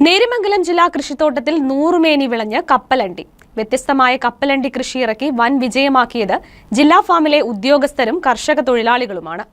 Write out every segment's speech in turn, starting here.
നേര്യമംഗലം ജില്ലാ കൃഷിത്തോട്ടത്തിൽ 100 മേനി വിളഞ്ഞ് കപ്പലണ്ടി. വ്യത്യസ്തമായ കപ്പലണ്ടി കൃഷിയിറക്കി വൻ വിജയമാക്കിയത് ജില്ലാ ഫാമിലെ ഉദ്യോഗസ്ഥരും കർഷക തൊഴിലാളികളുമാണ്.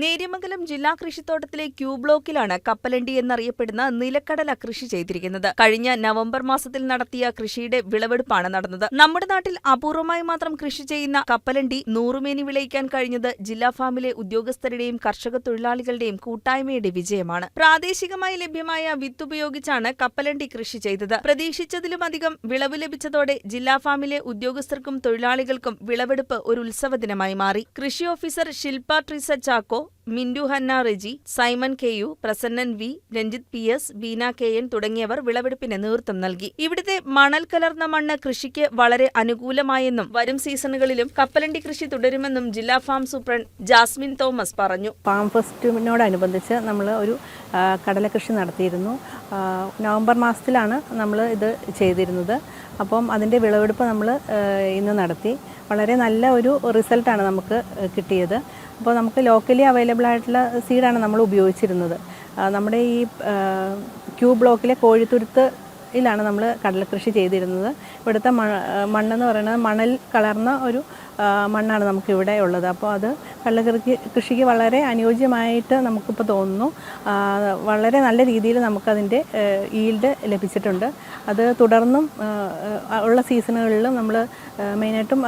നേര്യമംഗലം ജില്ലാ കൃഷിത്തോട്ടത്തിലെ ക്യൂ ബ്ലോക്കിലാണ് കപ്പലണ്ടി എന്നറിയപ്പെടുന്ന നിലക്കടല കൃഷി ചെയ്തിരിക്കുന്നത്. കഴിഞ്ഞ നവംബർ മാസത്തിൽ നടത്തിയ കൃഷിയുടെ വിളവെടുപ്പാണ് നടന്നത്. നമ്മുടെ നാട്ടിൽ അപൂർവമായി മാത്രം കൃഷി ചെയ്യുന്ന കപ്പലണ്ടി 100 മേനി വിളയിക്കാൻ കഴിഞ്ഞത് ജില്ലാ ഫാമിലെ ഉദ്യോഗസ്ഥരുടെയും കർഷക തൊഴിലാളികളുടെയും കൂട്ടായ്മയുടെ വിജയമാണ്. പ്രാദേശികമായി ലഭ്യമായ വിത്തുപയോഗിച്ചാണ് കപ്പലണ്ടി കൃഷി ചെയ്തത്. പ്രതീക്ഷിച്ചതിലുമധികം വിളവ് ലഭിച്ചതോടെ ജില്ലാ ഫാമിലെ ഉദ്യോഗസ്ഥർക്കും തൊഴിലാളികൾക്കും വിളവെടുപ്പ് ഒരു ഉത്സവ ദിനമായി മാറി. കൃഷി officer Shilpa Treesa Chacko, Mintu Hanna Reji, Simon KU, Prasannan V, Ranjith PS, Beena KN തുടങ്ങിയവർ വിളവെടുപ്പിന് നേതൃത്വം നൽകി. ഇവിടുത്തെ മണൽ കലർന്ന മണ്ണ് കൃഷിക്ക് വളരെ അനുകൂലമായെന്നും വരും സീസണുകളിലും കപ്പലണ്ടി കൃഷി തുടരുമെന്നും ജില്ലാ ഫാം സൂപ്രണ്ട് ജാസ്മിൻ തോമസ് പറഞ്ഞു. ഫാം ഫെസ്റ്റിനോടനുബന്ധിച്ച് നമ്മൾ ഒരു കടല കൃഷി നടത്തിയിരുന്നു. നവംബർ മാസത്തിലാണ് നമ്മൾ ഇത് ചെയ്തിരുന്നത്. അപ്പം അതിൻ്റെ വിളവെടുപ്പ് നമ്മൾ ഇന്ന് നടത്തി. വളരെ നല്ല ഒരു റിസൾട്ടാണ് നമുക്ക് കിട്ടിയത്. അപ്പോൾ നമുക്ക് ലോക്കലി അവൈലബിൾ ആയിട്ടുള്ള സീഡാണ് നമ്മൾ ഉപയോഗിച്ചിരുന്നത്. നമ്മുടെ ഈ ക്യൂ ബ്ലോക്കിലെ കോഴിത്തുരുത്തിലാണ് നമ്മൾ കടലക്കൃഷി ചെയ്തിരുന്നത്. ഇവിടുത്തെ മണ്ണെന്ന് പറയുന്നത് മണൽ കലർന്ന ഒരു മണ്ണാണ് നമുക്കിവിടെ ഉള്ളത്. അപ്പോൾ അത് കൃഷിക്ക് വളരെ അനുയോജ്യമായിട്ട് നമുക്കിപ്പോൾ തോന്നുന്നു. വളരെ നല്ല രീതിയിൽ നമുക്കതിൻ്റെ ഈൽഡ് ലഭിച്ചിട്ടുണ്ട്. അത് തുടർന്നും ഉള്ള സീസണുകളിലും നമ്മൾ മെയിനായിട്ടും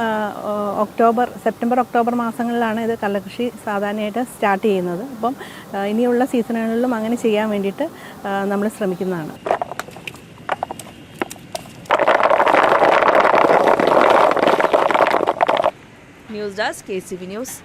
സെപ്റ്റംബർ ഒക്ടോബർ മാസങ്ങളിലാണ് ഇത് കടലക്കൃഷി സാധാരണയായിട്ട് സ്റ്റാർട്ട് ചെയ്യുന്നത്. അപ്പം ഇനിയുള്ള സീസണുകളിലും അങ്ങനെ ചെയ്യാൻ വേണ്ടിയിട്ട് നമ്മൾ ശ്രമിക്കുന്നതാണ്. News desk KCB news.